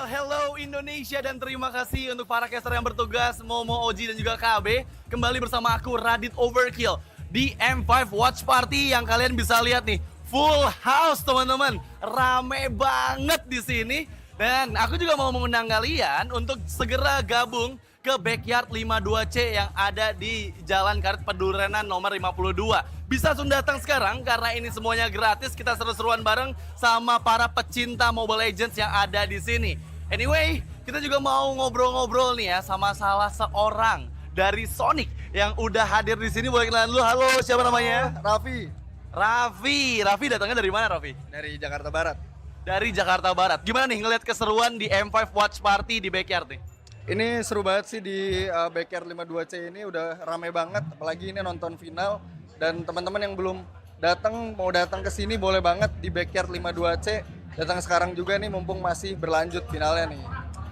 Well, hello Indonesia dan terima kasih untuk para caster yang bertugas, Momo, Oji dan juga KB. Kembali bersama aku Radit Overkill di M5 Watch Party yang kalian bisa lihat nih. Full house teman-teman, rame banget di sini. Dan aku juga mau mengundang kalian untuk segera gabung ke Backyard 52C yang ada di Jalan Karet Pedurenan nomor 52. Bisa langsung datang sekarang karena ini semuanya gratis. Kita seru-seruan bareng sama para pecinta Mobile Legends yang ada di sini. Anyway, kita juga mau ngobrol-ngobrol nih ya sama salah seorang dari Sonic yang udah hadir di sini. Boleh kenalan dulu. Halo, siapa namanya? Raffi datangnya dari mana, Raffi? Dari Jakarta Barat. Dari Jakarta Barat. Gimana nih ngeliat keseruan di M5 Watch Party di Backyard nih? Ini seru banget sih di Backyard 52C ini, udah rame banget. Apalagi ini nonton final. Dan teman-teman yang belum datang, mau datang ke sini boleh banget di Backyard 52C. Datang sekarang juga nih mumpung masih berlanjut finalnya nih.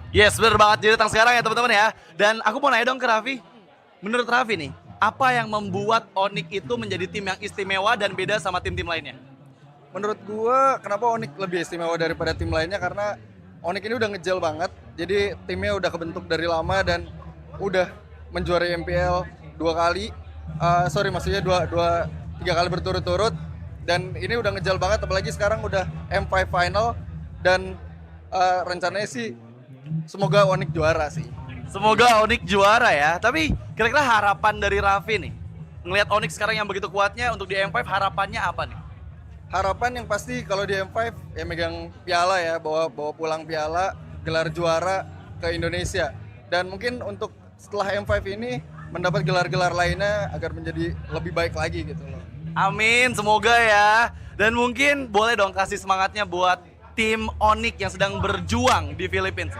Yes, bener banget. Jadi datang sekarang ya teman-teman ya. Dan aku mau nanya dong ke Raffi. Menurut Raffi nih, apa yang membuat Onyx itu menjadi tim yang istimewa dan beda sama tim-tim lainnya? Menurut gua kenapa Onyx lebih istimewa daripada tim lainnya, karena Onyx ini udah ngejel banget. Jadi timnya udah kebentuk dari lama dan udah menjuarai MPL 2 kali. Maksudnya tiga kali berturut-turut. Dan ini udah ngejel banget, apalagi sekarang udah M5 final. Dan rencananya sih semoga Onyx juara sih. Semoga Onyx juara ya. Tapi kira-kira harapan dari Raffi nih, ngelihat Onyx sekarang yang begitu kuatnya untuk di M5, harapannya apa nih? Harapan yang pasti kalau di M5 ya megang piala ya, bawa pulang piala, gelar juara ke Indonesia. Dan mungkin untuk setelah M5 ini mendapat gelar-gelar lainnya agar menjadi lebih baik lagi gitu loh. Amin, semoga ya. Dan mungkin boleh dong kasih semangatnya buat tim Onyx yang sedang berjuang di Filipina.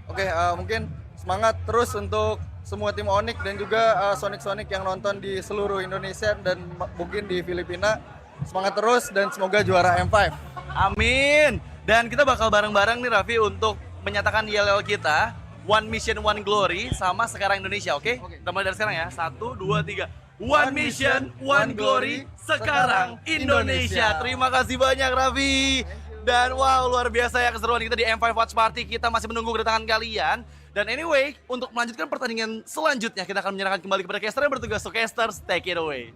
Oke, mungkin semangat terus untuk semua tim Onyx dan juga Sonic yang nonton di seluruh Indonesia dan mungkin di Filipina. Semangat terus dan semoga juara M5. Amin. Dan kita bakal bareng-bareng nih Raffi untuk menyatakan yel-yel kita. One Mission, One Glory sama Sekarang Indonesia, oke? Kita mulai dari sekarang ya. 1, 2, 3. One Mission, One Glory, Sekarang Indonesia. Terima kasih banyak Raffi. Dan wow, luar biasa ya keseruan kita di M5 Watch Party. Kita masih menunggu kedatangan kalian. Dan anyway, untuk melanjutkan pertandingan selanjutnya, kita akan menyerahkan kembali kepada caster yang bertugas. So casters, take it away.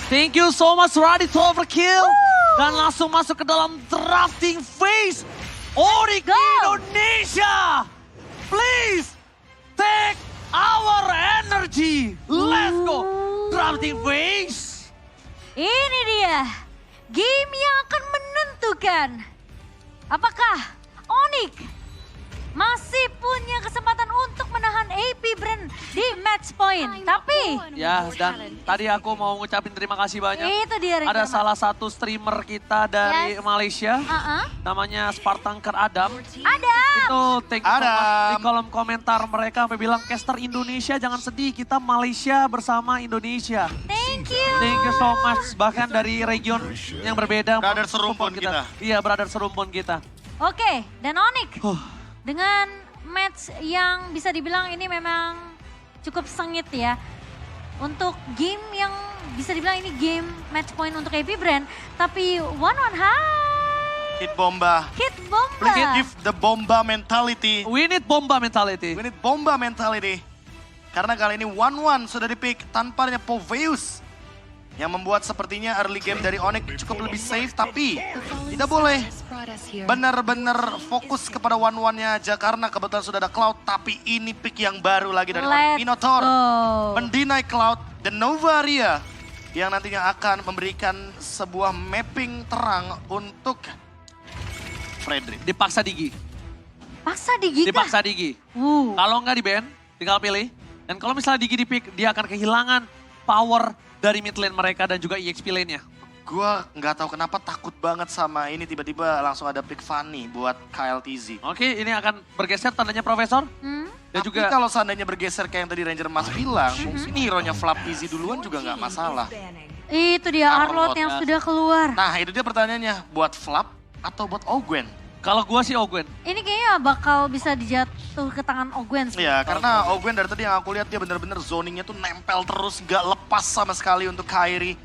Thank you so much Radit Overkill. Dan langsung masuk ke dalam drafting phase. Onyx Indonesia, please take our energy. Let's go. Drafting phase. Ini dia, game yang akan menentukan apakah Onyx masih punya kesempatan untuk menahan AP Brand di match point. Tapi Ya, dan tadi aku mau ngucapin terima kasih banyak. itu dia rencana. Ada salah satu streamer kita dari Yes. Malaysia. Uh-uh. Namanya Spartanker Adam. Ada. Itu thank you so much. Di kolom komentar mereka sampai bilang, caster Indonesia jangan sedih, kita Malaysia bersama Indonesia. Thank you. Thank you so much. Bahkan dari region yang berbeda. Brother serumpun kita. Iya, brother serumpun kita. Oke, dan Onyx dengan match yang bisa dibilang ini memang cukup sengit ya. Untuk game yang bisa dibilang ini game match point untuk AP Brand. Tapi 1-1 high. Hit bomba. Hit bomba. Please give the bomba mentality. We need bomba mentality. We need bomba mentality. Karena kali ini 1-1 sudah dipick tanpa adanya Poveus. Yang membuat sepertinya early game dari Onyx cukup lebih safe. Tapi tidak boleh benar-benar fokus kepada 1-1-nya aja. Karena kebetulan sudah ada Cloud. Tapi ini pick yang baru lagi dari Let's Minotaur. go. Mendinai Cloud dan Novaria. Yang nantinya akan memberikan sebuah mapping terang untuk Frederick. Dipaksa Digi. Paksa Digi kah? Dipaksa Digi. Kalau nggak di ban, tinggal pilih. Dan kalau misalnya Digi dipick, dia akan kehilangan power dari mid lane mereka dan juga EXP lane-nya. Gua nggak tahu kenapa takut banget sama ini tiba-tiba langsung ada pick Fanny buat KLTZ. Oke, ini akan bergeser tandanya Profesor. Dan Tapi juga kalau seandainya bergeser kayak yang tadi Ranger Mas bilang, mungkin hero-nya Flap TZ duluan juga nggak masalah. Itu dia Arlott yang sudah keluar. Nah itu dia pertanyaannya, buat Flap atau buat Ogwen? Kalau gua sih Ogwen. Ini kayaknya bakal bisa dijatuh ke tangan Ogwen sih. Ya, karena Ogwen dari tadi yang aku lihat dia bener-bener zoningnya tuh nempel terus, gak lepas sama sekali untuk Kairi.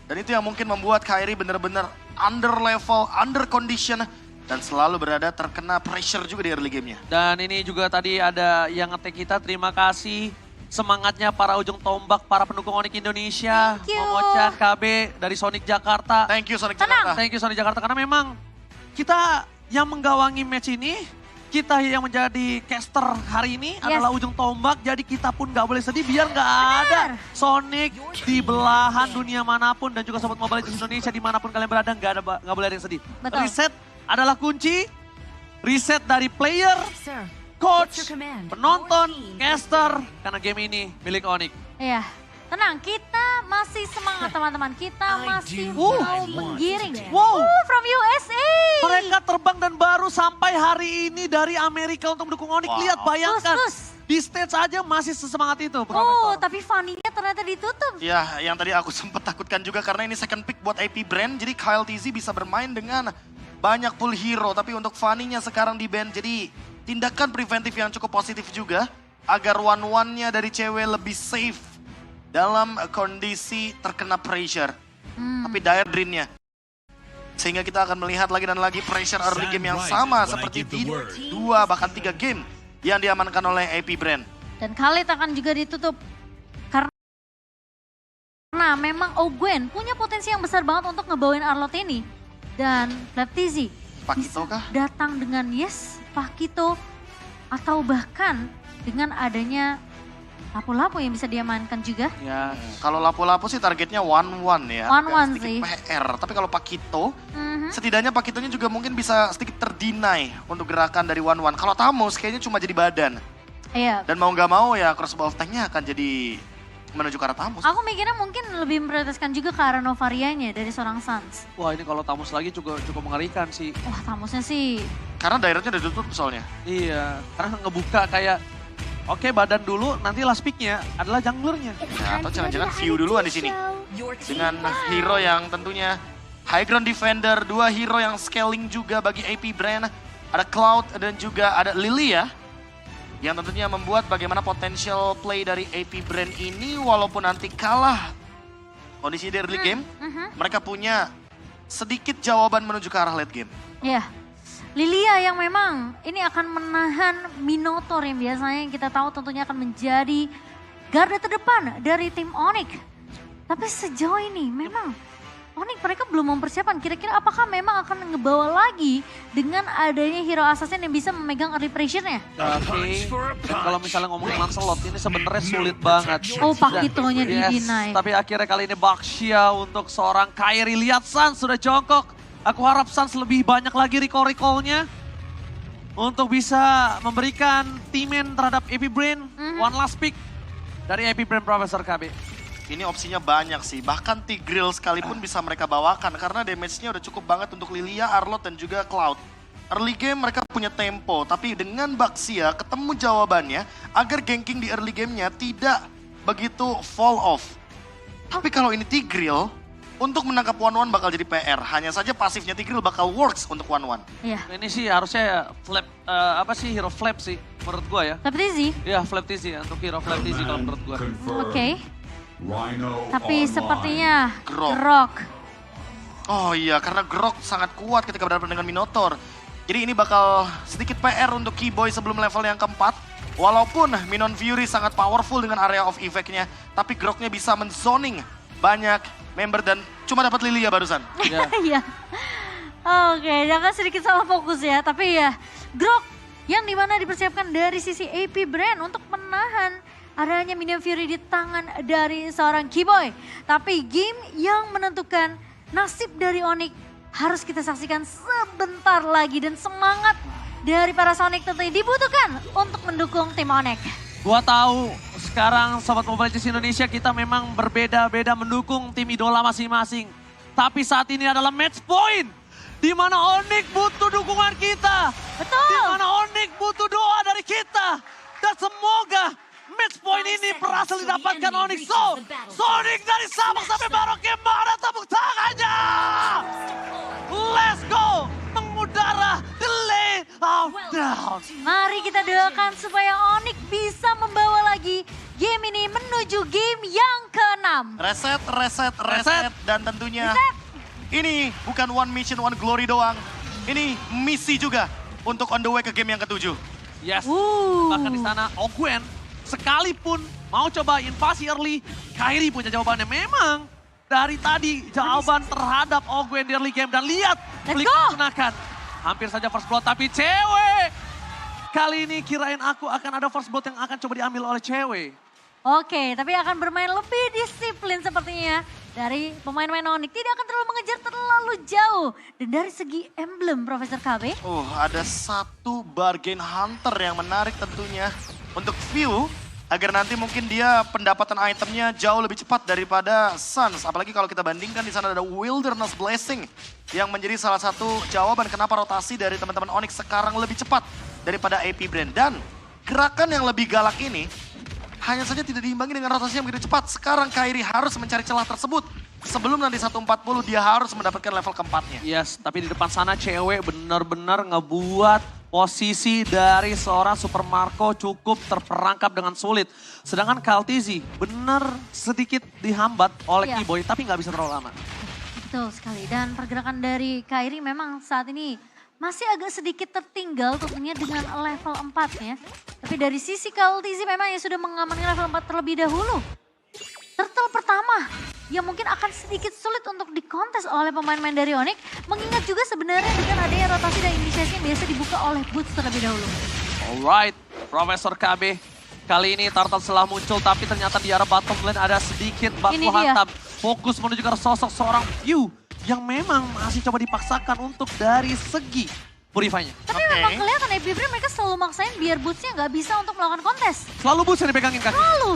Dan itu yang mungkin membuat Kairi bener-bener under level, under condition, dan selalu berada terkena pressure juga di early game-nya. Dan ini juga tadi ada yang ngetek kita, terima kasih. Semangatnya para ujung tombak, para pendukung Onyx Indonesia. Thank you. Momo-chan, KB dari Sonic Jakarta. Thank you Sonic Tenang. Jakarta. Thank you Sonic Jakarta, karena memang kita yang menggawangi match ini, kita yang menjadi caster hari ini adalah ujung tombak, jadi kita pun gak boleh sedih biar gak ada Sonic di belahan dunia manapun dan juga Sobat Mobile Legends Indonesia dimanapun kalian berada, gak boleh ada yang sedih. Betul. Reset adalah kunci, reset dari player, coach, penonton, caster, karena game ini milik Onyx. Iya. Tenang, kita masih semangat teman-teman. Kita masih mau menggiring. Wow. From USA. Mereka terbang dan baru sampai hari ini dari Amerika untuk mendukung Onyx. Wow. Lihat, bayangkan. Tus. Di stage aja masih sesemangat itu, Oh, Profesor. tapi Fanny-nya ternyata ditutup. Ya, yang tadi aku sempat takutkan juga karena ini second pick buat AP Brand. Jadi Kyle TZ bisa bermain dengan banyak full hero. Tapi untuk Fanny-nya sekarang di ban. Jadi tindakan preventif yang cukup positif juga. Agar one-one-nya dari cewek lebih safe dalam kondisi terkena pressure. Tapi dire drain-nya. Sehingga kita akan melihat lagi dan lagi pressure early game yang sama seperti di 2 bahkan 3 game yang diamankan oleh AP Brand. Dan Khalid akan juga ditutup. Karena memang Ogwen punya potensi yang besar banget untuk ngebawain Arlot ini. Dan Flaptizi Pakito kah? datang dengan Pakito. Atau bahkan dengan adanya lapu-lapu yang bisa diamankan juga. Ya, Kalau lapu-lapu sih targetnya 1-1 ya. One-one Agak sih. sedikit PR. Tapi kalau Pakito, Mhm. setidaknya Pakitonya juga mungkin bisa sedikit terdinai untuk gerakan dari 1-1. Kalau Tamus kayaknya cuma jadi badan. Iya. Dan mau nggak mau ya crossbow of tank-nya akan jadi menuju ke arah Tamus. Aku mikirnya mungkin lebih memprioritaskan juga ke arah Novarianya dari seorang Suns. wah ini kalau Tamus lagi cukup mengerikan sih. Wah, Tamusnya sih. Karena daerahnya udah ditutup soalnya. Iya, karena ngebuka kayak, oke badan dulu, nanti last pick-nya adalah junglernya. Ya, atau jangan-jangan view duluan di sini. Dengan hero yang tentunya high ground defender, 2 hero yang scaling juga bagi AP Brand. Ada Cloud dan juga ada Lily ya. Yang tentunya membuat bagaimana potential play dari AP Brand ini walaupun nanti kalah kondisi di early game, mereka punya sedikit jawaban menuju ke arah late game. Iya. Lilia yang memang ini akan menahan Minotaur yang biasanya yang kita tahu tentunya akan menjadi garda terdepan dari tim Onyx. Tapi sejauh ini memang Onyx mereka belum mempersiapkan. Kira-kira apakah memang akan ngebawa lagi dengan adanya hero assassin yang bisa memegang early pressure-nya? Oke, dan kalau misalnya ngomongin Lancelot ini sebenarnya sulit banget. Oh, Pakitonya Yes, di-deny. tapi akhirnya kali ini Baxia untuk seorang Kairi. Lihat Sans sudah jongkok. Aku harap Sans lebih banyak lagi recall-recall-nya untuk bisa memberikan timen terhadap AP Brain. One last pick dari AP Brain Profesor KB. Ini opsinya banyak sih, bahkan Tigreal sekalipun bisa mereka bawakan karena damage-nya udah cukup banget untuk Lilia, Arlot, dan juga Cloud. Early game mereka punya tempo, tapi dengan Baxia ketemu jawabannya agar ganking di early game-nya tidak begitu fall off. Tapi kalau ini Tigreal, untuk menangkap 1-1 bakal jadi PR. Hanya saja pasifnya Tigreal bakal works untuk 1-1. Iya. Ini sih harusnya flap, hero flap sih menurut gua ya. Tapi Tizi, Iya flap TZ ya, untuk hero flap TZ kalau menurut gua. oke. Rhino Tapi online. sepertinya Grok. Grok. Oh iya, karena Grok sangat kuat ketika berhadapan dengan Minotaur. Jadi ini bakal sedikit PR untuk Keyboy sebelum level yang keempat. Walaupun Minon Fury sangat powerful dengan area of effect-nya, tapi Groknya bisa menzoning banyak member dan cuma dapat Lilia barusan. Ya. Iya. Oke, jangan sedikit salah fokus ya. Tapi ya, Grok yang dimana dipersiapkan dari sisi AP Brand untuk menahan adanya Minion Fury di tangan dari seorang Keyboy. Tapi game yang menentukan nasib dari Onyx harus kita saksikan sebentar lagi. Dan semangat dari para Sonic tentunya dibutuhkan untuk mendukung tim Onyx. Gua tahu sekarang Sobat Mobile Legends Indonesia kita memang berbeda-beda mendukung tim idola masing-masing. Tapi saat ini adalah match point. Di mana Onyx butuh dukungan kita. Betul. Di mana Onyx butuh doa dari kita. Dan semoga match point ini berhasil didapatkan Onyx. So, Sonic dari Sabang sampai Merauke, mana tepuk tangannya? Let's go! Mengudara di Oh, down. Mari kita doakan supaya Onyx bisa membawa lagi game ini menuju game yang ke-6. Reset. Dan tentunya ini bukan one mission, one glory doang. Ini misi juga untuk on the way ke game yang ke-7. Yes, bahkan di sana Ogwen sekalipun mau coba invasi early, Kairi punya jawabannya. Memang dari tadi jawaban terhadap Ogwen di early game. Dan lihat, Let's Flick go. menggunakan hampir saja first blood, tapi cewek. Kali ini kirain aku akan ada first blood yang akan coba diambil oleh cewek. Oke, tapi akan bermain lebih disiplin sepertinya. Dari pemain-pemain Onyx tidak akan terlalu mengejar terlalu jauh. Dan dari segi emblem Profesor KB. Ada satu bargain hunter yang menarik tentunya untuk View. Agar nanti mungkin dia pendapatan itemnya jauh lebih cepat daripada Suns. Apalagi kalau kita bandingkan di sana ada Wilderness Blessing. Yang menjadi salah satu jawaban kenapa rotasi dari teman-teman Onyx sekarang lebih cepat daripada AP Brand. Dan gerakan yang lebih galak ini hanya saja tidak diimbangi dengan rotasi yang begitu cepat. Sekarang Kairi harus mencari celah tersebut. Sebelum nanti 140 dia harus mendapatkan level keempatnya. Yes, tapi di depan sana cewek benar-benar ngebuat posisi dari seorang Super Marco cukup terperangkap dengan sulit. Sedangkan Kaltizi benar sedikit dihambat oleh Iya. Keyboy, tapi nggak bisa terlalu lama. Betul sekali. Dan pergerakan dari Kairi memang saat ini masih agak sedikit tertinggal tentunya dengan level 4-nya. Tapi dari sisi Kaltizi memang yang sudah mengamankan level 4 terlebih dahulu. Turtle pertama yang mungkin akan sedikit sulit untuk dikontes oleh pemain-pemain dari Onyx. Mengingat juga sebenarnya dengan adanya rotasi dan inisiasi yang biasa dibuka oleh Boots terlebih dahulu. Alright, Profesor KB. Kali ini Turtle setelah muncul, tapi ternyata di arah bottom lane ada sedikit baku Ini dia. hantam. Fokus menuju ke sosok seorang View yang memang masih coba dipaksakan untuk dari segi Purify-nya. Tapi memang kelihatan Epibre mereka selalu maksain biar Boots-nya nggak bisa untuk melakukan kontes. Selalu Boots yang dipegangin kaki. Lalu,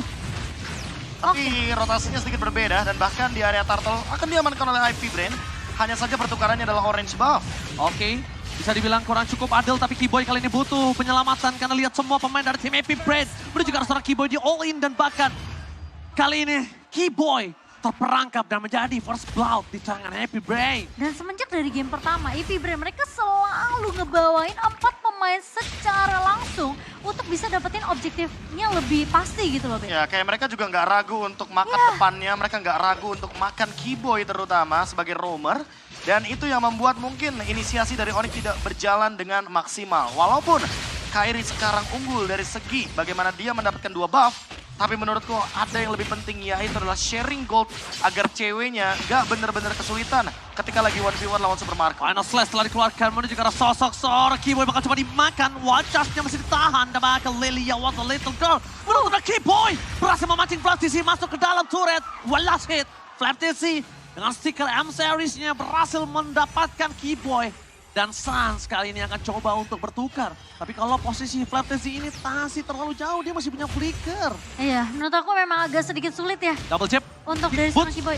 Tapi rotasinya sedikit berbeda dan bahkan di area Turtle akan diamankan oleh IP Brain. Hanya saja pertukarannya adalah orange buff. Oke, bisa dibilang kurang cukup adil, tapi Keyboy kali ini butuh penyelamatan karena lihat semua pemain dari tim Epic Brain menuju ke arah seorang Keyboy di all in, dan bahkan kali ini Keyboy terperangkap dan menjadi first blood di tangan Epic Brain. dan semenjak dari game pertama Epibre mereka selalu ngebawain 4 pemain secara langsung untuk bisa dapetin objektifnya lebih pasti gitu loh, Ben. Ya, kayak mereka juga nggak ragu untuk makan depannya, mereka nggak ragu untuk makan Keyboy terutama sebagai roamer. Dan itu yang membuat mungkin inisiasi dari Onyx tidak berjalan dengan maksimal. Walaupun Kairi sekarang unggul dari segi bagaimana dia mendapatkan 2 buff. Tapi menurutku ada yang lebih penting, yaitu adalah sharing gold agar ceweknya nggak bener-bener kesulitan ketika lagi 1v1 lawan Super Marco. Final slash telah dikeluarkan menuju ke arah sosok seorang Keyboy, bakal coba dimakan. Wajahnya masih ditahan dan bakal Lilia, what a little girl. Menurut Keyboy berhasil memancing Flaptisi masuk ke dalam turret. One last hit, Flaptisi dengan stiker M-Series-nya berhasil mendapatkan Keyboy. Dan Suns kali ini akan coba untuk bertukar. Tapi kalau posisi Flaptisi ini masih terlalu jauh, dia masih punya flicker. Iya, menurut aku memang agak sedikit sulit ya Double chip. untuk dari Boots. seorang Keyboy.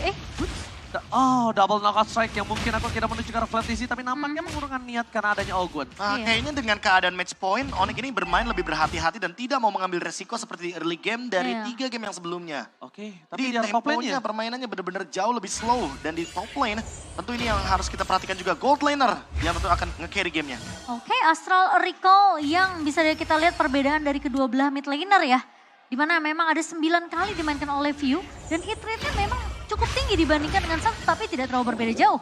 Oh, double knockout strike yang mungkin aku kira menuju ke arah Flaptisi, tapi nampaknya mengurungkan niat karena adanya Ogwen. Nah, Iya. kayaknya dengan keadaan match point, Onyx ini bermain lebih berhati-hati dan tidak mau mengambil resiko seperti di early game dari Iya. 3 game yang sebelumnya. Oke, tapi Jadi di arah top temponya lane-nya. permainannya benar-benar jauh lebih slow. Dan di top lane, tentu ini yang harus kita perhatikan juga. Gold laner yang tentu akan nge-carry gamenya. Oke, Astral Recall yang bisa kita lihat perbedaan dari kedua belah mid laner ya. Dimana memang ada 9 kali dimainkan oleh View. Dan hit rate-nya memang cukup tinggi dibandingkan dengan Suns, tapi tidak terlalu berbeda jauh.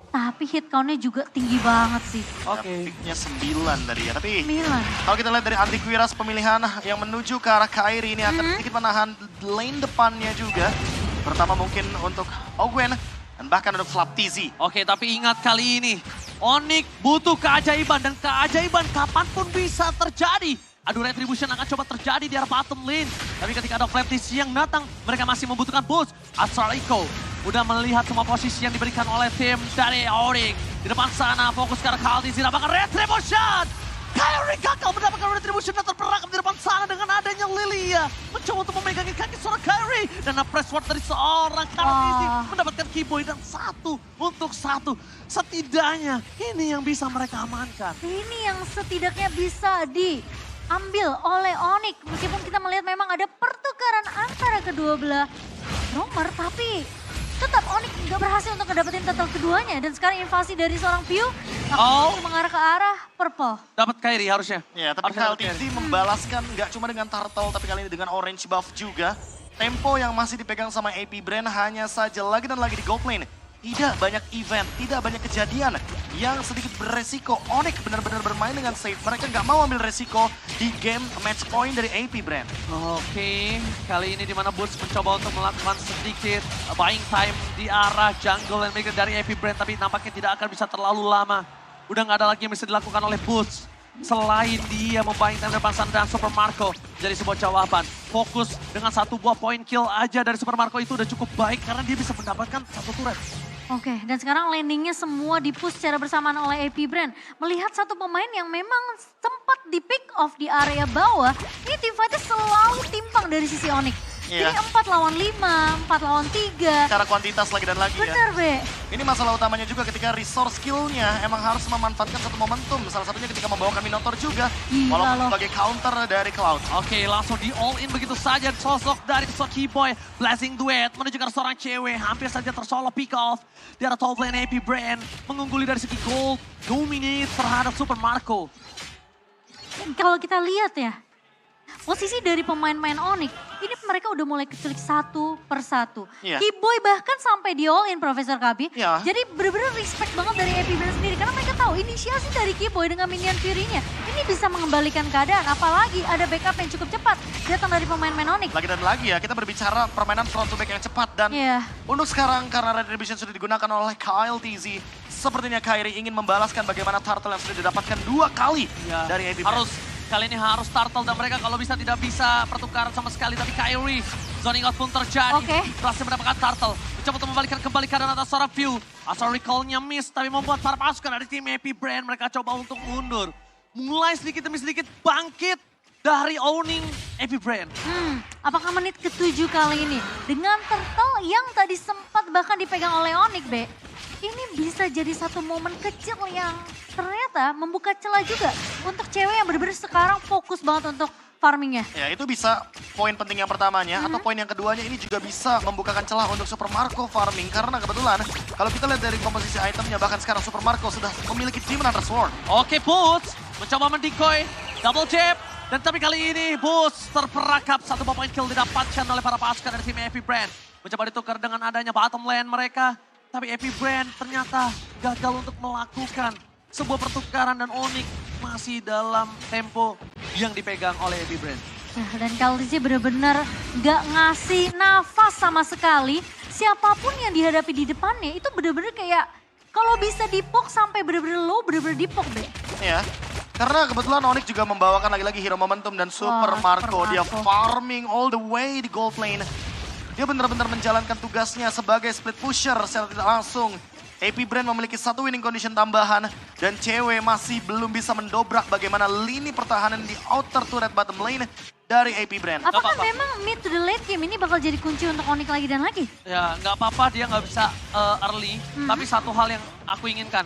Tapi hit count-nya juga tinggi banget sih. Oke. Picknya 9 tadi ya. Tapi 9. kalau kita lihat dari Antiquiras pemilihan yang menuju ke arah Kairi ini akan sedikit menahan lane depannya juga. Terutama mungkin untuk Ogwen dan bahkan untuk Flaptisi. Oke, tapi ingat kali ini Onyx butuh keajaiban, dan keajaiban kapanpun bisa terjadi. Adu retribution akan coba terjadi di arah bottom lane. Tapi ketika ada Flaptisi yang datang, mereka masih membutuhkan boost. Astral Echo udah melihat semua posisi yang diberikan oleh tim dari Onyx. Di depan sana fokus ke arah Kaltizi, dapatkan retribution. Kairi gagal mendapatkan retribution dan terperangkap di depan sana dengan adanya Lilia. Mencoba untuk memegangi kaki seorang Kairi. Dan press ward dari seorang Kaltizi mendapatkan Keyboy, dan 1-1. Setidaknya ini yang bisa mereka amankan. Ini yang setidaknya bisa diambil oleh Onyx. Meskipun kita melihat memang ada pertukaran antara kedua belah roamer, tapi tetap Onyx nggak berhasil untuk ngedapetin turtle keduanya. Dan sekarang invasi dari seorang Pew mengarah ke arah purple. Dapat Kairi harusnya. Ya, tapi Harusnya dapat KLTC Kairi. membalaskan nggak cuma dengan turtle, tapi kali ini dengan orange buff juga. Tempo yang masih dipegang sama AP Brand hanya saja lagi dan lagi di gold lane. Tidak banyak event, tidak banyak kejadian yang sedikit beresiko. Onyx benar-benar bermain dengan safe. Mereka nggak mau ambil resiko di game match point dari AP Brand. Oke, kali ini dimana Boots mencoba untuk melakukan sedikit buying time di arah jungle dan maker dari AP Brand, tapi nampaknya tidak akan bisa terlalu lama. Udah nggak ada lagi yang bisa dilakukan oleh Boots. Selain dia membuying time depan sana dan Super Marco jadi sebuah jawaban. Fokus dengan satu buah point kill aja dari Super Marco itu udah cukup baik karena dia bisa mendapatkan satu turret. Oke, dan sekarang landingnya semua di-push secara bersamaan oleh AP Brand. Melihat satu pemain yang memang sempat di-pick off di area bawah, ini team fight-nya selalu timpang dari sisi Onyx. Iya. Jadi 4 lawan 5, 4 lawan 3. Secara kuantitas lagi dan lagi ya. Bener, Be. Ini masalah utamanya juga ketika resource skill-nya emang harus memanfaatkan satu momentum. Salah satunya ketika membawakan Minotaur juga. Gila Walaupun loh. sebagai counter dari Cloud. Oke, langsung di all in begitu saja sosok dari Soki Boy. Blessing Duet menuju ke seorang cewek. Hampir saja tersolo pick off. Di arah top lane AP Brand. Mengungguli dari segi gold. Dominate terhadap Super Marco. Kalau kita lihat ya, posisi dari pemain-pemain Onyx, ini mereka udah mulai keculik satu persatu. Iya. Keyboy bahkan sampai di all in Profesor Kabi. Iya. Jadi bener-bener respect banget dari AP Brand sendiri. Karena mereka tahu inisiasi dari Keyboy dengan minion Fury-nya. Ini bisa mengembalikan keadaan. Apalagi ada backup yang cukup cepat datang dari pemain-pemain Onyx. Lagi dan lagi ya, kita berbicara permainan front to back yang cepat. Dan Iya. untuk sekarang karena Retribution sudah digunakan oleh KLTZ, sepertinya Kairi ingin membalaskan bagaimana turtle yang sudah didapatkan 2 kali Ya, dari AP Brand. kali ini harus turtle dan mereka kalau bisa tidak bisa pertukaran sama sekali. Tapi Kairi, zoning out pun terjadi. Oke. Berhasil mendapatkan turtle. Mencoba untuk membalikan kembali keadaan atas seorang View. Asal recall-nya miss tapi membuat para pasukan dari tim AP Brand mereka coba untuk mundur. Mulai sedikit demi sedikit bangkit dari owning AP Brand. Apakah menit ke-7 kali ini dengan turtle yang tadi sempat bahkan dipegang oleh Onyx, Be? Ini bisa jadi satu momen kecil yang ternyata membuka celah juga untuk cewek yang benar-benar sekarang fokus banget untuk farmingnya. Ya itu bisa poin penting yang pertamanya atau poin yang keduanya ini juga bisa membukakan celah untuk Super Marco farming. Karena kebetulan kalau kita lihat dari komposisi itemnya bahkan sekarang Super Marco sudah memiliki Demon Hunter Sword. Oke, Boots mencoba mendikoy, double jab. Dan tapi kali ini Boots terperangkap, satu point kill didapatkan oleh para pasukan dari tim AP Brand. Mencoba ditukar dengan adanya bottom lane mereka. Tapi AP Brand ternyata gagal untuk melakukan sebuah pertukaran dan Onyx masih dalam tempo yang dipegang oleh AP Brand. Nah, dan KLTC benar-benar gak ngasih nafas sama sekali. Siapapun yang dihadapi di depannya itu benar-benar kayak kalau bisa dipok sampai benar-benar low, benar-benar dipok, Be. Ya, karena kebetulan Onyx juga membawakan lagi-lagi hero momentum dan Super Marco. Dia farming all the way di gold lane. Dia benar-benar menjalankan tugasnya sebagai split pusher secara tidak langsung. AP Brand memiliki satu winning condition tambahan dan cewek masih belum bisa mendobrak bagaimana lini pertahanan di outer turret bottom lane dari AP Brand. Apakah apa-apa. memang mid to the late game ini bakal jadi kunci untuk Onyx lagi dan lagi? Ya nggak apa-apa dia nggak bisa early, tapi satu hal yang aku inginkan.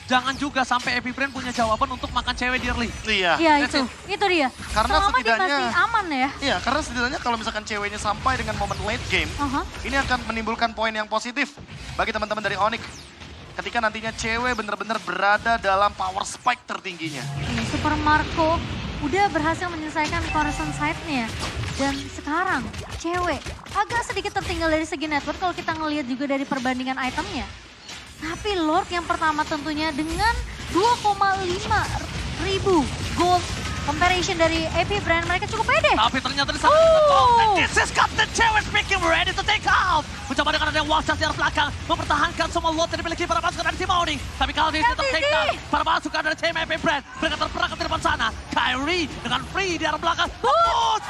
Jangan juga sampai AP Brand punya jawaban untuk makan cewek di early. Iya. Iya that's itu dia. Karena Selama dia setidaknya- masih aman ya. Iya, karena setidaknya kalau misalkan ceweknya sampai dengan momen late game, ini akan menimbulkan poin yang positif bagi teman-teman dari Onyx. Ketika nantinya cewek benar-benar berada dalam power spike tertingginya. Ini Super Marco udah berhasil menyelesaikan Coruscant side-nya. Dan sekarang cewek agak sedikit tertinggal dari segi network kalau kita ngelihat juga dari perbandingan itemnya. Tapi Lord yang pertama tentunya dengan 2,5 ribu gold comparison dari AP Brand mereka cukup pede. Tapi ternyata di sana this is Captain Cewek speaking ready to take out. Mencoba dengan ada Walsas di arah belakang mempertahankan semua lot yang dimiliki para pasukan dari tim Onyx. Tapi kalau dia tetap take down para pasukan dari tim AP Brand mereka terperangkap di depan sana. Kairi dengan free di arah belakang. Boots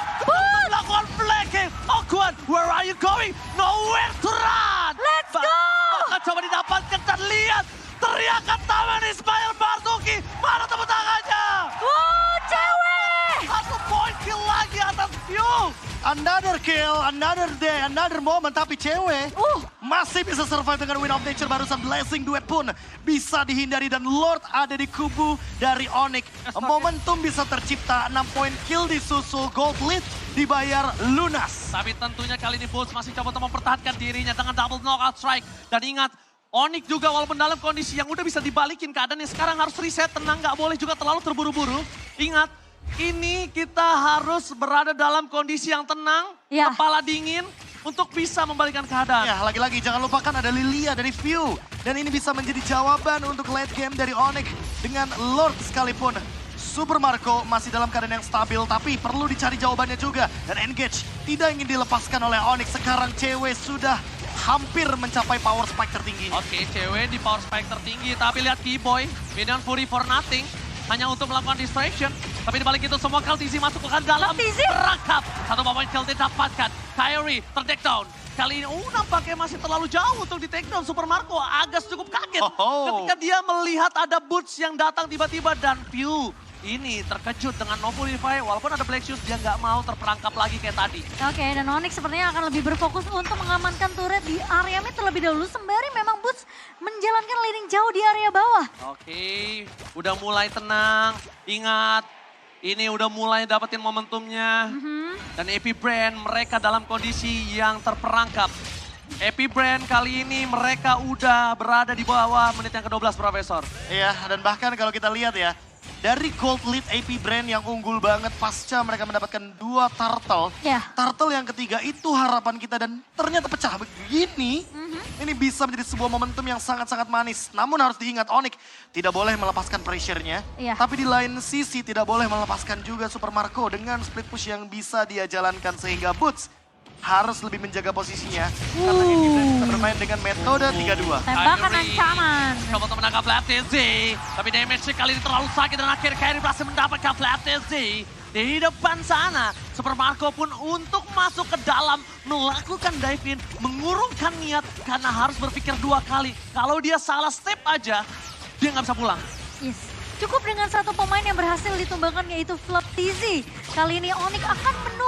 melakukan flanking. Awkward, where are you going? Nowhere to run. Let's go! Maka coba didapatkan dan lihat teriakan taman Ismail Marzuki. Mana tepuk tangannya? Cewek! Satu point kill lagi atas View. Another kill, another day, another moment. Tapi cewek masih bisa survive dengan Wind of Nature. Barusan Blessing Duet pun bisa dihindari dan Lord ada di kubu dari Onyx. Momentum bisa tercipta, 6 poin kill disusul, gold lead dibayar lunas. Tapi tentunya kali ini Bulls masih coba untuk mempertahankan dirinya dengan double knockout strike. Dan ingat, Onyx juga walaupun dalam kondisi yang udah bisa dibalikin keadaannya sekarang harus reset, tenang, nggak boleh juga terlalu terburu-buru. Ingat, ini kita harus berada dalam kondisi yang tenang, Ya. kepala dingin untuk bisa membalikan keadaan. Ya, lagi-lagi jangan lupakan ada Lilia dari View. Dan ini bisa menjadi jawaban untuk late game dari Onyx dengan Lord sekalipun. Super Marco masih dalam keadaan yang stabil, tapi perlu dicari jawabannya juga. Dan Engage tidak ingin dilepaskan oleh Onyx. Sekarang cewek sudah hampir mencapai power spike tertingginya. Oke, cewek di power spike tertinggi, tapi lihat Keyboy, Minion Fury for nothing. Hanya untuk melakukan distraction. Tapi dibalik itu semua Kaltizi masuk ke dalam. Kaltizi! Perangkap. Satu poin kill didapatkan. Kyrie ter-take down. Kali ini nampaknya masih terlalu jauh untuk di take down. Super Marco agak cukup kaget. Ketika dia melihat ada Boots yang datang tiba-tiba dan Pew. Ini terkejut dengan no Purify, walaupun ada Black Shoes dia nggak mau terperangkap lagi kayak tadi. Oke, dan Onyx sepertinya akan lebih berfokus untuk mengamankan turret di area mid terlebih dahulu. Sembari memang Boots menjalankan leading jauh di area bawah. Oke, udah mulai tenang. Ingat, ini udah mulai dapetin momentumnya. Dan Epi Brand mereka dalam kondisi yang terperangkap. Epi Brand kali ini mereka udah berada di bawah menit yang ke-12, Profesor. Iya, dan bahkan kalau kita lihat ya, dari gold lead AP Brand yang unggul banget pasca mereka mendapatkan 2 turtle. Ya. Turtle yang ketiga itu harapan kita dan ternyata pecah begini. Ini bisa menjadi sebuah momentum yang sangat-sangat manis. Namun harus diingat Onyx tidak boleh melepaskan pressure-nya. Iya. Tapi di lain sisi tidak boleh melepaskan juga Super Marco dengan split push yang bisa dia jalankan sehingga Boots harus lebih menjaga posisinya. Karena AP Brand bisa bermain dengan metode 3-2. Tembakan Kyrie ancaman. coba untuk menangkap Flatzy. Tapi damage kali ini terlalu sakit dan akhirnya Kyrie berhasil mendapatkan Flatzy. Di depan sana, Super Marco pun untuk masuk ke dalam, melakukan dive in, mengurungkan niat karena harus berpikir 2 kali. Kalau dia salah step aja, dia nggak bisa pulang. Yes. Cukup dengan satu pemain yang berhasil ditumbangkan yaitu Flaptizi. Kali ini Onyx akan menunggu.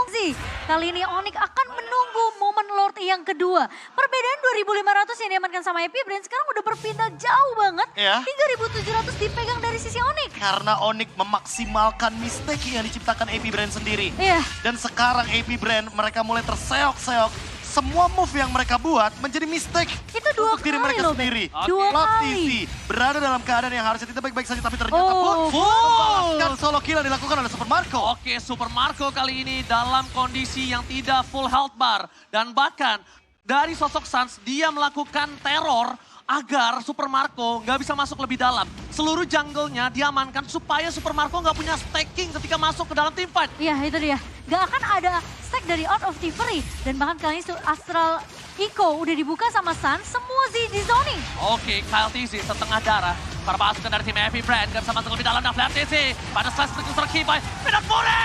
Kali ini Onyx akan menunggu momen Lord yang kedua. Perbedaan 2.500 yang diamankan sama Epi Brand sekarang udah berpindah jauh banget. Ya. 3.700 dipegang dari sisi Onyx. Karena Onyx memaksimalkan mistake yang diciptakan AP Brand sendiri. Iya. Dan sekarang AP Brand mereka mulai terseok-seok. Semua move yang mereka buat menjadi mistake. Itu 2 untuk diri kali mereka loh, Ben. sendiri. 2 Flaptizi kali. berada dalam keadaan yang harusnya tidak baik-baik saja, tapi ternyata Oh, membalaskan solo kill yang dilakukan oleh Super Marco. Oke, Super Marco kali ini dalam kondisi yang tidak full health bar. Dan bahkan dari sosok Suns, dia melakukan teror agar Super Marco nggak bisa masuk lebih dalam. Seluruh jungle-nya diamankan supaya Super Marco nggak punya stacking ketika masuk ke dalam team fight. Iya itu dia. Gak akan ada stack dari Out of Thievery. Dan bahkan kali ini Astral Eco udah dibuka sama Sun, semua di zoning. Oke, Kyle TZ setengah darah. Para pasukan dari tim Epi Brand nggak bisa masuk lebih dalam. Dan Flap TZ pada slash berjusur Keyboy. Minat Fury!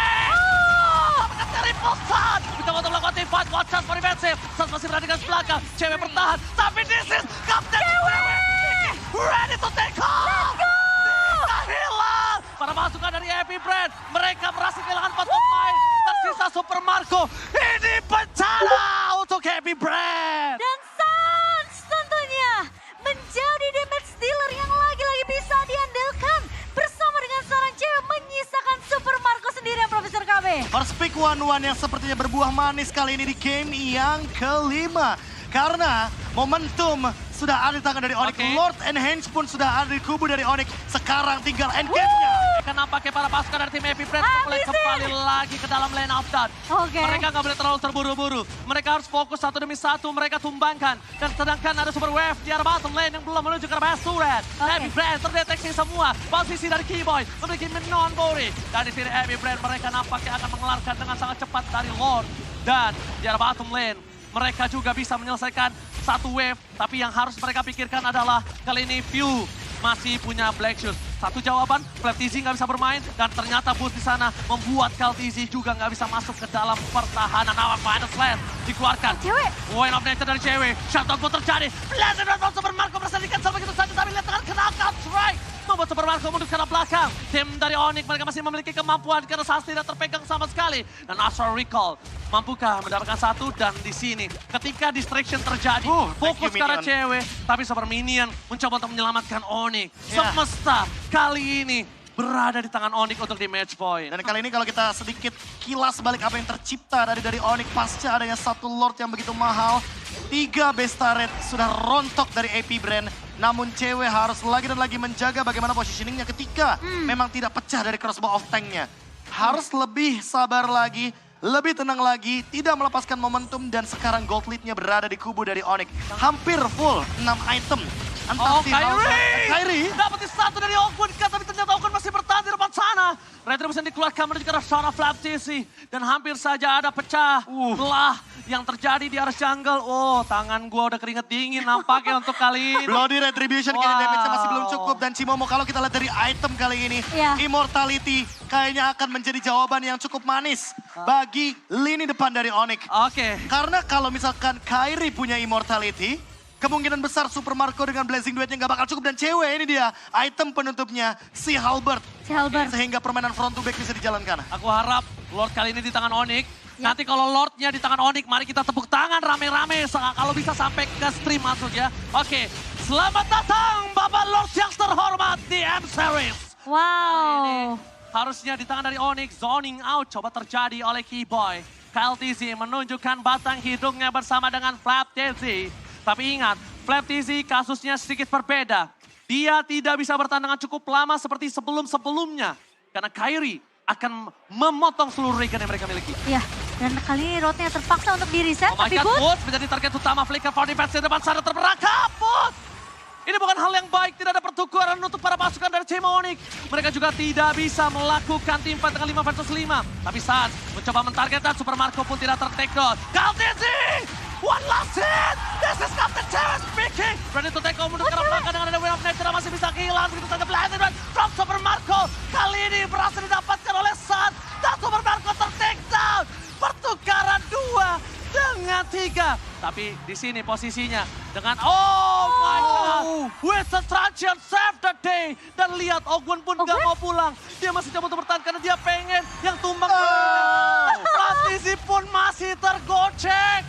Triple Sun! Kita untuk melakukan team fight. One chance for defensive. Suns masih berada di belakang. Cewek bertahan. Tapi this is Captain Cewek! Ready to take off! Let's go! Bisa hilang! Para pasukan dari Epi Brand. Mereka berhasil kehilangan 4 pemain. Tersisa Super Marco. Ini bencana untuk Epi Brand! Dan Suns tentunya menjadi damage dealer yang lagi-lagi bisa diandalkan. Bersama dengan seorang cewek menyisakan Super Marco sendirian, Profesor KB. First pick 1-1 yang sepertinya berbuah manis kali ini di game yang kelima. Karena momentum sudah ada di tangan dari Onyx. Oke. Lord and Henge pun sudah ada di kubu dari Onyx. Sekarang tinggal engage-nya. Kenapa para pasukan dari tim Epi Brand mulai kembali lagi ke dalam lane of down. Oke. Mereka nggak boleh terlalu terburu-buru. Mereka harus fokus satu demi satu. Mereka tumbangkan. Dan sedangkan ada super wave di arah bottom lane yang belum menuju ke arah turret. Oke. Epi Brand terdeteksi semua. Posisi dari Keyboy memiliki non Bori. Dan di sini Epi Brand mereka nampaknya akan mengelarkan dengan sangat cepat dari Lord. Dan di arah bottom lane mereka juga bisa menyelesaikan satu wave. Tapi yang harus mereka pikirkan adalah kali ini View masih punya Black Shoes. Satu jawaban, Flaptizi nggak bisa bermain. Dan ternyata Boost di sana membuat Kaltizi juga nggak bisa masuk ke dalam pertahanan. Awan Final Slash dikeluarkan. Cewek. Wine of Nature dari cewek. Shutdown pun terjadi. Blazing Red Super Marco berhasil di-cancel begitu saja. Tapi lihat dengan knockout strike. Membuat Super Marco mundur ke belakang. Tim dari Onyx mereka masih memiliki kemampuan karena Suns tidak terpegang sama sekali. Dan Astral Recall Mampukah mendapatkan satu dan di sini ketika distraction terjadi, Thank fokus you, ke arah Minion. cewek, tapi Super Minion mencoba untuk menyelamatkan Onyx. Ya. Semesta kali ini berada di tangan Onyx untuk di match point. Dan kali ini kalau kita sedikit kilas balik apa yang tercipta dari Onyx pasca adanya satu Lord yang begitu mahal. 3 base turret sudah rontok dari AP Brand. Namun cewek harus lagi dan lagi menjaga bagaimana positioningnya ketika memang tidak pecah dari crossbow of tanknya. Harus lebih sabar lagi, lebih tenang lagi, tidak melepaskan momentum dan sekarang gold lead-nya berada di kubu dari Onyx. Hampir full 6 item. Entah Oh, si Halberd- Kyrie! Dapetin satu dari Ogwen, tapi ternyata Ogwen masih bertahan di depan sana. Retribution dikeluarkan menuju ke arah sana Flap TC. Dan hampir saja ada pecah belah yang terjadi di arah jungle. Oh, tangan gua udah keringet dingin nampaknya untuk kali ini. Bloody Retribution kini Wow. damage-nya masih belum cukup. Dan Cimomo kalau kita lihat dari item kali ini, Iya. Immortality kayaknya akan menjadi jawaban yang cukup manis bagi lini depan dari Onyx. Oke. Karena kalau misalkan Kyrie punya Immortality, kemungkinan besar Super Marco dengan Blazing Duetnya nggak bakal cukup. Dan cewek ini dia, item penutupnya si Halberd. Si Halberd. Sehingga permainan front to back bisa dijalankan. Aku harap Lord kali ini di tangan Onyx. Ya. Nanti kalau Lordnya di tangan Onyx, mari kita tepuk tangan rame-rame. Kalau bisa sampai ke stream masuk ya. Oke, selamat datang Bapak Lord yang terhormat di M-Series. Wow. Harusnya di tangan dari Onyx, zoning out coba terjadi oleh Keyboy. Kyle TZ menunjukkan batang hidungnya bersama dengan Flap TZ. Tapi ingat, Flap TZ kasusnya sedikit berbeda. Dia tidak bisa bertahan dengan cukup lama seperti sebelum-sebelumnya. Karena Kyrie akan memotong seluruh regen yang mereka miliki. Ya, dan kali ini roadnya terpaksa untuk di-reset. Oh my Tapi god, Boots, Boots menjadi target utama Flicker for defense di depan sana terperangkap. Boots! Ini bukan hal yang baik, tidak ada pertukaran untuk para pasukan dari tim Onyx. Mereka juga tidak bisa melakukan team fight dengan 5 versus 5. Tapi Sans mencoba mentarget dan Super Marco pun tidak ter-take down. Kaltizi! One last hit! This is Captain Terror speaking! Ready to take over, menuju ke arah belakang dengan ada Way of Nature masih bisa kehilangan. Begitu saja blinded run from Super Marco. Kali ini berhasil didapatkan oleh Sans. Dan Super Marco ter-take down. Pertukaran 2 dengan 3. Tapi di sini posisinya dengan oh my god, with the transient save the day. Dan lihat Ogwen pun gak mau pulang. Dia masih coba untuk bertahan karena dia pengen yang tumbang. Transisi pun masih tergocek.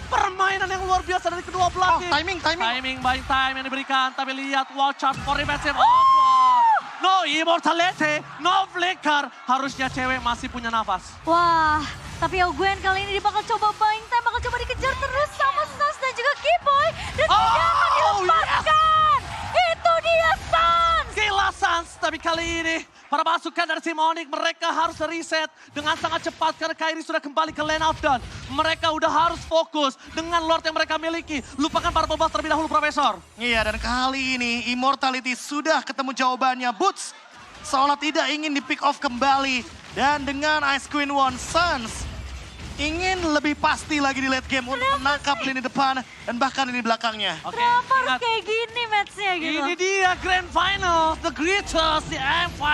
Permainan yang luar biasa dari kedua belah tim. Timing. Timing by time yang diberikan. Tapi lihat watch out for defensive Ogwen. No immortality, no flicker. Harusnya cewek masih punya nafas. wah. Tapi Ogwen kali ini dia bakal coba buying time, bakal coba dikejar terus sama Sans dan juga Keyboy. Dan tidak akan dilepaskan. Itu dia Sans. Gila Sans, tapi kali ini para pasukan dari tim Onyx mereka harus reset dengan sangat cepat karena Kyrie sudah kembali ke lane out dan mereka udah harus fokus dengan Lord yang mereka miliki. Lupakan para pembuat terlebih dahulu Profesor. Iya, dan kali ini Immortality sudah ketemu jawabannya. Boots seolah tidak ingin di pick off kembali. Dan dengan Ice Queen One, Sans ingin lebih pasti lagi di late game untuk menangkap lini depan dan bahkan lini belakangnya. Oke, Kenapa harus ingat, kayak gini matchnya gitu? ini dia Grand Final, The Greatest, di M5.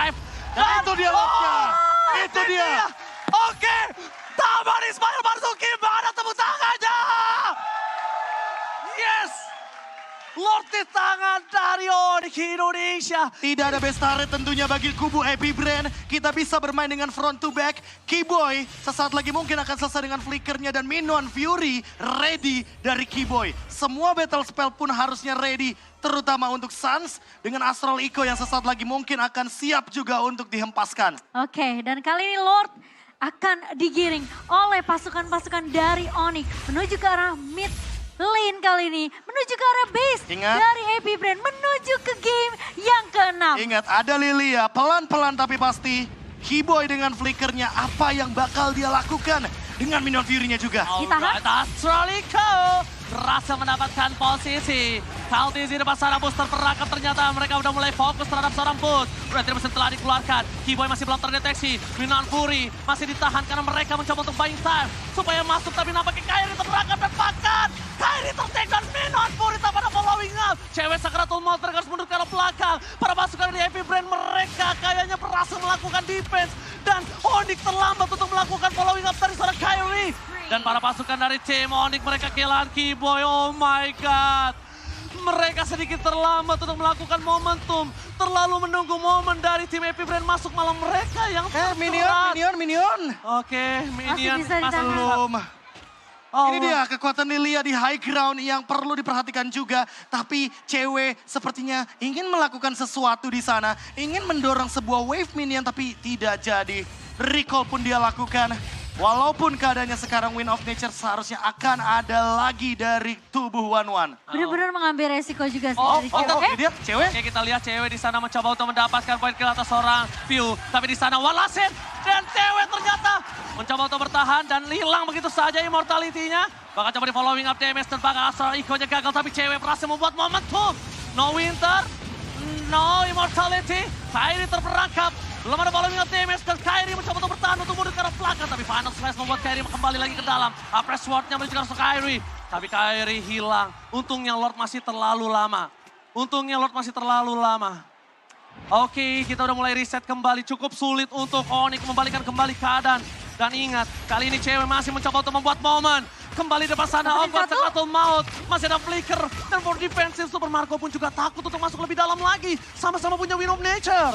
Dan itu dia Lordnya. Itu dia. Oke, Taman Ismail Marzuki, mana tepuk tangannya? Yes! Lord di tangan dari Onyx Indonesia. Tidak ada best turret tentunya bagi kubu Happy Brand. Kita bisa bermain dengan front to back. Keyboy sesaat lagi mungkin akan selesai dengan flickernya dan Minion Fury ready dari Keyboy. Semua battle spell pun harusnya ready. Terutama untuk Sans dengan Astral Echo yang sesaat lagi mungkin akan siap juga untuk dihempaskan. Oke, dan kali ini Lord akan digiring oleh pasukan-pasukan dari Onyx menuju ke arah mid lane kali ini, menuju ke arah base Ingat. dari Happy Brand, menuju ke game yang ke-6. Ingat ada Lilia, pelan-pelan tapi pasti. Keyboy dengan flickernya apa yang bakal dia lakukan dengan Minion Fury-nya juga. Alright, Astralico berhasil mendapatkan posisi. Kaltizi depan sana booster perangkap ternyata mereka udah mulai fokus terhadap seorang boost. Retribution telah dikeluarkan. Keyboy masih belum terdeteksi. Minion Fury masih ditahan karena mereka mencoba untuk buying time. Supaya masuk tapi nampaknya Kyrie terperangkap dan pakan. Kyrie tertake dan Minion Fury tak pada following up. Cewek Sakratul Maut harus mundur ke arah belakang. Para pasukan dari Happy Brand mereka kayaknya berhasil melakukan defense. Dan Onyx terlambat untuk melakukan following up dari seorang Kyrie. Dan para pasukan dari tim Onyx mereka kehilangan Keyboy. Oh my god. Mereka sedikit terlambat untuk melakukan momentum. Terlalu menunggu momen dari tim Epic Brand masuk, malah mereka yang Minion. Oke, Minion bisa masih ditangkap. Belum. Oh, Ini dia kekuatan Lilia di high ground yang perlu diperhatikan juga. Tapi cewek sepertinya ingin melakukan sesuatu di sana. Ingin mendorong sebuah wave minion tapi tidak jadi. Recall pun dia lakukan. Walaupun keadaannya sekarang Win of Nature seharusnya akan ada lagi dari tubuh One. Benar-benar mengambil resiko juga sih dari Oh, cewek. ini dia cewek. Oke, kita lihat cewek di sana mencoba untuk mendapatkan poin kill atas seorang View. Tapi di sana Walasin dan cewek ternyata mencoba untuk bertahan dan hilang begitu saja immortality-nya. Bakal coba di following up damage dan bakal Astral Echo-nya gagal, tapi cewek berhasil membuat momentum. No Winter, no immortality. Kairi terperangkap. Belum ada following up damage dan Kairi mencoba untuk bertahan untuk mundur ke arah belakang. Tapi Final Slash membuat Kairi kembali lagi ke dalam. Press Sword-nya menuju ke arah Kairi. Tapi Kairi hilang. Untungnya Lord masih terlalu lama. Oke, kita udah mulai reset kembali. Cukup sulit untuk Onyx membalikan kembali keadaan. Dan ingat, kali ini cewek masih mencoba untuk membuat momen. Kembali depan sana, Dapetin Oggot satu. Sekatul Maut. Masih ada Flicker. Dan for defensive, Super Marco pun juga takut untuk masuk lebih dalam lagi. Sama-sama punya Win of Nature.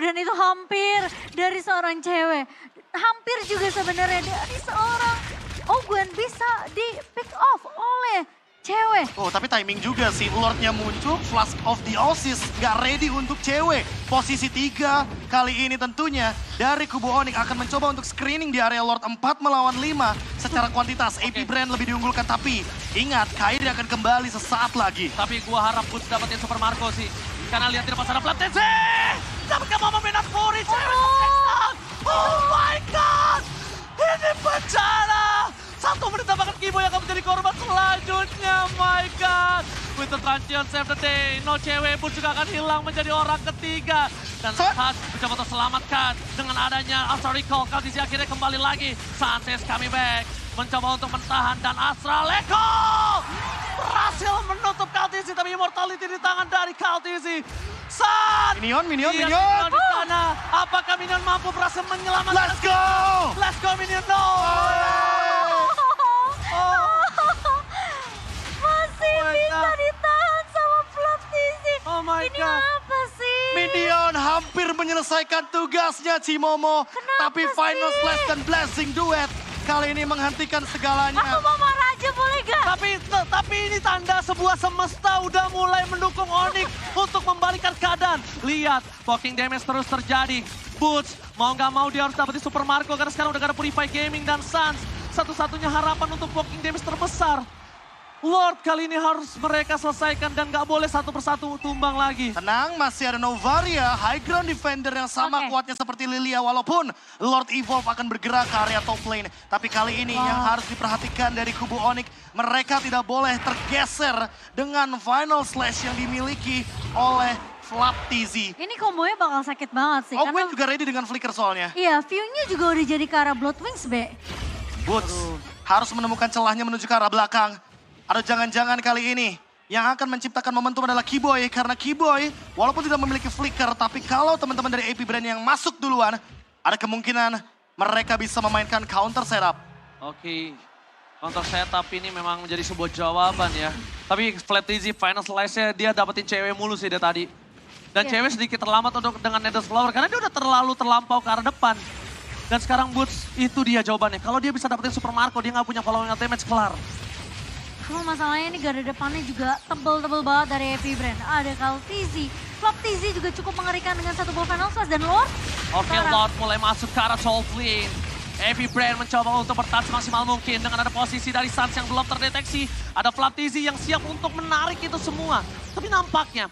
Dan itu hampir dari seorang cewek. Hampir juga sebenarnya dari seorang Ogwen bisa di pick off oleh cewek. Oh, tapi timing juga sih. Lordnya muncul, Flask of the Oasis gak ready untuk cewek. Posisi 3 kali ini tentunya dari kubu Onyx akan mencoba untuk screening di area Lord 4 melawan 5. Secara kuantitas, AP Brand lebih diunggulkan. Tapi ingat, Kairi akan kembali sesaat lagi. Tapi gua harap Boots dapetin Super Marco sih. Karena lihat di depan sana Platese. Dapatkah momen Menak Fury? Cewek terkesan. Oh my God. Ini bencana. 1 menit tampakan Kibo yang akan menjadi korban selanjutnya. My God. With the Transition save the day. No cewek pun juga akan hilang menjadi orang ketiga. Dan Hak mencoba untuk selamatkan dengan adanya Astral Recall. Kaltisi akhirnya kembali lagi. Sanchez coming back. Mencoba untuk mentahan dan Astral Recall berhasil menutup Kaltisi. Tapi immortality di tangan dari Kaltisi. Minion. Di sana. Apakah Minion mampu berhasil menyelamatkan? Let's go! Let's go Minion, no! Masih Oh my bisa God. ditahan sama Platisi. Oh my Ini God. apa sih? Minion hampir menyelesaikan tugasnya Cimomo. Kenapa Tapi Final sih? Slash dan Blessing Duet kali ini menghentikan segalanya. Aku mau marah aja boleh gak? Tapi ini tanda sebuah semesta udah mulai mendukung Onyx untuk membalikan keadaan. Lihat, blocking damage terus terjadi. Boots mau nggak mau dia harus dapetin Super Marco karena sekarang udah gak ada Purify Gaming dan Suns. Satu-satunya harapan untuk blocking damage terbesar. Lord kali ini harus mereka selesaikan dan gak boleh satu persatu tumbang lagi. Tenang, masih ada Novaria, high ground defender yang sama Oke. kuatnya seperti Lilia. Walaupun Lord Evolve akan bergerak ke area top lane. Tapi kali ini yang harus diperhatikan dari kubu Onyx, mereka tidak boleh tergeser dengan Final Slash yang dimiliki oleh Flaptizi. Ini kombonya bakal sakit banget sih. Ogwen juga ready dengan flicker soalnya. Iya, view-nya juga udah jadi ke arah Bloodwings, Be. Boots harus menemukan celahnya menuju ke arah belakang. Atau jangan-jangan kali ini yang akan menciptakan momentum adalah Keyboy. Karena Keyboy walaupun tidak memiliki flicker, tapi kalau teman-teman dari AP Brand yang masuk duluan, ada kemungkinan mereka bisa memainkan counter setup. Oke, counter setup ini memang menjadi sebuah jawaban ya. Tapi Flaptizi Final Slice-nya dia dapetin cewek mulu sih dia tadi. Dan Iya. cewek sedikit terlambat untuk dengan Nether's Flower karena dia udah terlampau ke arah depan. Dan sekarang Boots itu dia jawabannya. Kalau dia bisa dapetin Super Marco, dia nggak punya following damage kelar. Cuma masalahnya ini garda depannya juga tebel-tebel banget dari AP Brand. Ada Kaltizi, Flaptizi juga cukup mengerikan dengan satu ball Final Slash dan Lord. Oke, sekarang- Lord mulai masuk ke arah Soul Flame. AP Brand mencoba untuk bertahan semaksimal mungkin dengan ada posisi dari Suns yang belum terdeteksi. Ada Flaptizi yang siap untuk menarik itu semua. Tapi nampaknya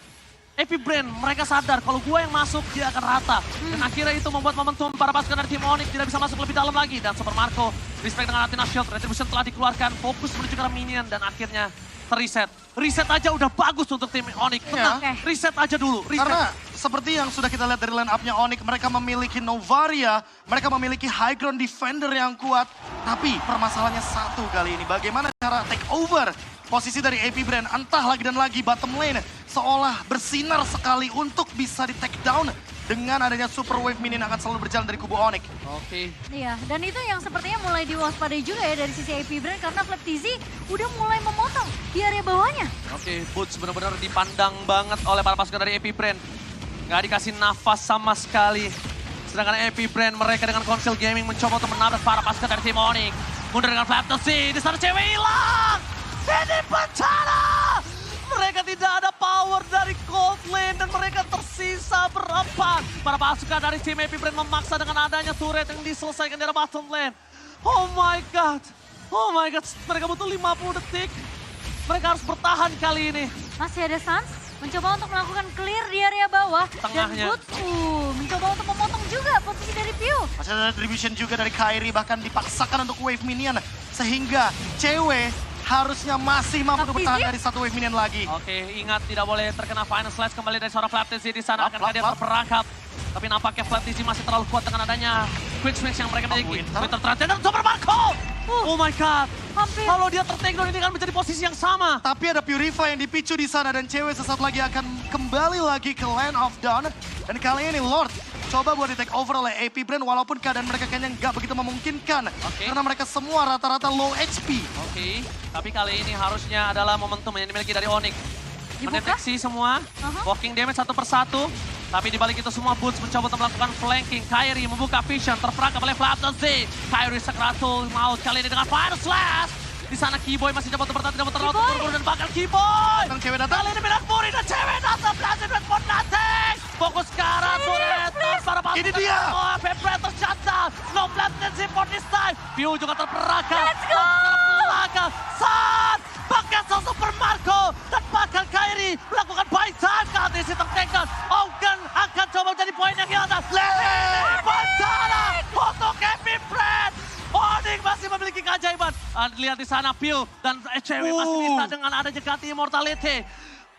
AP Brand mereka sadar kalau gua yang masuk dia akan rata. Dan akhirnya itu membuat momentum para pasukan dari tim Onyx tidak bisa masuk lebih dalam lagi. Dan Super Marco respect dengan Athena Shield, Retribution telah dikeluarkan, fokus menuju ke arah minion dan akhirnya terreset. Reset aja udah bagus untuk tim Onyx. Tenang, Oke. reset aja dulu. Reset. Karena seperti yang sudah kita lihat dari line up-nya Onyx, mereka memiliki Novaria, mereka memiliki high ground defender yang kuat. Tapi permasalahannya satu kali ini, bagaimana cara take over posisi dari AP Brand, entah lagi dan lagi bottom lane seolah bersinar sekali untuk bisa di take down dengan adanya Super Wave Minion akan selalu berjalan dari kubu Onyx. Oke. Iya, dan itu yang sepertinya mulai diwaspadai juga ya dari sisi AP Brand karena Flap TZ udah mulai memotong di area bawahnya. Oke, Boots benar-benar dipandang banget oleh para pasukan dari AP Brand. Nggak dikasih nafas sama sekali. Sedangkan AP Brand mereka dengan Council Gaming mencoba untuk menabrak para pasukan dari tim Onyx. Mundur dengan Flap TZ, di sana cewek hilang. Ini bencana! Mereka tidak ada power dari Cold Lane dan mereka tersisa berempat. Para pasukan dari tim AP Brand memaksa dengan adanya turret yang diselesaikan dari bottom lane. Oh my god. Oh my god, mereka butuh 50 detik. Mereka harus bertahan kali ini. Masih ada Sans mencoba untuk melakukan clear di area bawah. Tengahnya. Dan Boots mencoba untuk memotong juga posisi dari Pew. Masih ada distribution juga dari Kairi, bahkan dipaksakan untuk Wave Minion. Sehingga cewek harusnya masih mampu Tapi bertahan sih- dari satu Wave Minion lagi. Oke, ingat tidak boleh terkena Final Slash kembali dari seorang Flap TZ di sana akan dia terperangkap. Tapi nampaknya Flap TZ masih terlalu kuat dengan adanya quick switch yang mereka miliki. Winter Trend dan Super Marco! Oh my god! Hampir. Kalau dia ter-take down ini kan menjadi posisi yang sama. Tapi ada Purify yang dipicu di sana dan cewek sesaat lagi akan kembali lagi ke Land of Dawn. Dan kali ini Lord coba buat di take over oleh AP Brand walaupun keadaan mereka kayaknya nggak begitu memungkinkan. Oke. Karena mereka semua rata-rata low HP. Oke, tapi kali ini harusnya adalah momentum yang dimiliki dari Onyx. Dibuka? Mendeteksi semua, walking damage satu persatu. Tapi di balik itu semua Boots mencoba untuk melakukan flanking. Kairi membuka vision, terperangkap oleh Flap TZ. Kairi Sakratul maut kali ini dengan Fire Slash. Di sana Keyboy masih coba untuk bertahan, tidak terlalu Keyboy. terburu-buru dan bakal Keyboy. Yang cewek datang. Kali ini Milan Fury dan cewek datang, Blazing Red for nothing. Fokus ke arah turret, para pasukan. Ini dia. Oh, Predator shutdown. No Flap TZ for this time. Pew juga terperangkap. Let's go. Terperangkap. Saat pakai Super Marco dan bakal Kairi melakukan buy time kali ini ter-take down. Ogan akan coba menjadi poin yang hilang. Bencana untuk Kevin Brand. Onyx masih memiliki keajaiban. Lihat di sana Pew dan cewek masih bisa dengan adanya ganti immortality.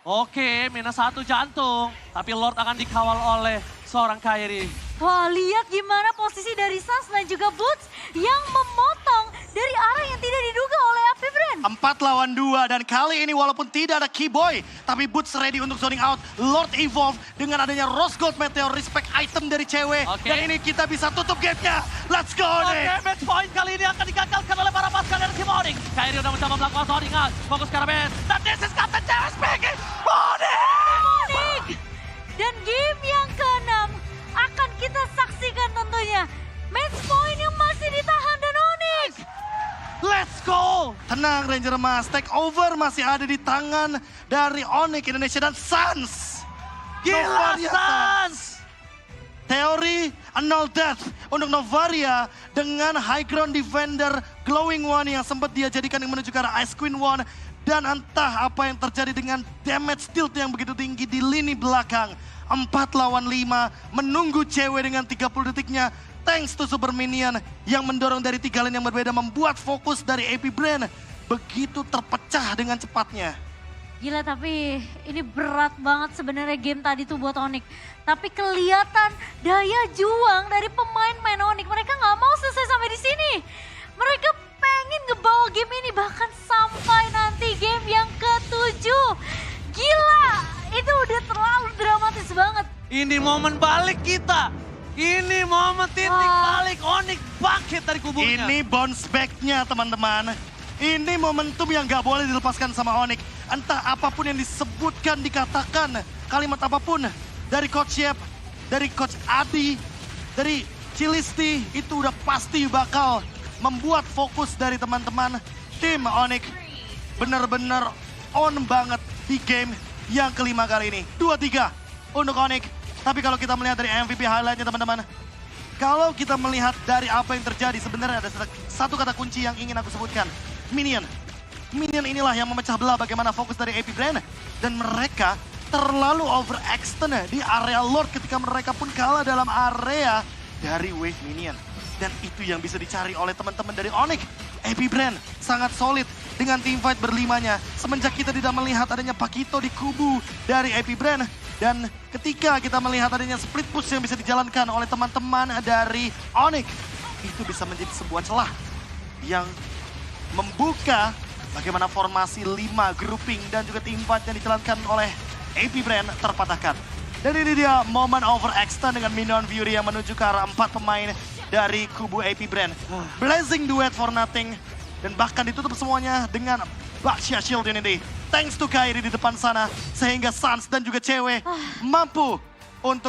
Oke, minus 1 jantung. Tapi Lord akan dikawal oleh seorang Kairi. Wah, lihat gimana posisi dari Sans dan juga Boots yang memotong dari arah yang tidak diduga oleh AP Brand. 4 lawan 2 dan kali ini walaupun tidak ada Keyboy, tapi Boots ready untuk zoning out. Lord Evolve dengan adanya Rose Gold Meteor respect item dari cewek. Oke. Dan ini kita bisa tutup game-nya. Let's go Oke, Onyx! match point kali ini akan digagalkan oleh para pasukan dari tim Onyx. Kairi udah mencoba melakukan zoning out, fokus ke arah base. Dan this is Captain cewek speaking, Onyx! Onyx! Dan game yang ke-6 akan kita saksikan tentunya. Match point yang masih ditahan dan Onyx. Let's go! Tenang Ranger Mas, take over masih ada di tangan dari Onyx Indonesia dan Sans. Gila, Novaria Sans! Teori Null Death untuk Novaria dengan high ground defender Glowing One yang sempat dia jadikan yang menuju ke arah Ice Queen One. Dan entah apa yang terjadi dengan damage tilt yang begitu tinggi di lini belakang. 4 lawan 5 menunggu cewek dengan 30 detiknya. Thanks to Super Minion yang mendorong dari 3 lane yang berbeda membuat fokus dari AP Brand begitu terpecah dengan cepatnya. Gila, tapi ini berat banget sebenarnya game tadi tuh buat Onyx. Tapi kelihatan daya juang dari pemain-pemain Onyx. Mereka nggak mau selesai sampai di sini. Mereka pengen ngebawa game ini bahkan sampai nanti game yang ke-7. Gila, itu udah terlalu dramatis banget. Ini momen balik kita. Ini momen titik Wah. balik Onyx bangkit dari kuburnya. Ini bounce back-nya teman-teman. Ini momentum yang gak boleh dilepaskan sama Onyx. Entah apapun yang disebutkan, dikatakan, kalimat apapun dari Coach Yep, dari Coach Adi, dari Cilisti, itu udah pasti bakal membuat fokus dari teman-teman tim Onyx benar-benar on banget di game yang kelima kali ini. 2-3 untuk Onyx. Tapi kalau kita melihat dari MVP highlight-nya teman-teman, kalau kita melihat dari apa yang terjadi, sebenarnya ada satu kata kunci yang ingin aku sebutkan. Minion. Minion inilah yang memecah belah bagaimana fokus dari AP Brand. Dan mereka terlalu overextend di area Lord ketika mereka pun kalah dalam area dari Wave Minion. Dan itu yang bisa dicari oleh teman-teman dari Onyx. AP Brand sangat solid dengan teamfight berlimanya. Semenjak kita tidak melihat adanya Pakito di kubu dari AP Brand. Dan ketika kita melihat adanya split push yang bisa dijalankan oleh teman-teman dari Onyx, itu bisa menjadi sebuah celah yang membuka bagaimana formasi 5 grouping dan juga teamfight yang dijalankan oleh AP Brand terpatahkan. Dan ini dia momen overextend dengan Minion Fury yang menuju ke arah 4 pemain dari kubu AP Brand. Blazing duet for nothing. Dan bahkan ditutup semuanya dengan Baxia Shield ini. Thanks to Kairi di depan sana. Sehingga Sans dan juga Cewek mampu untuk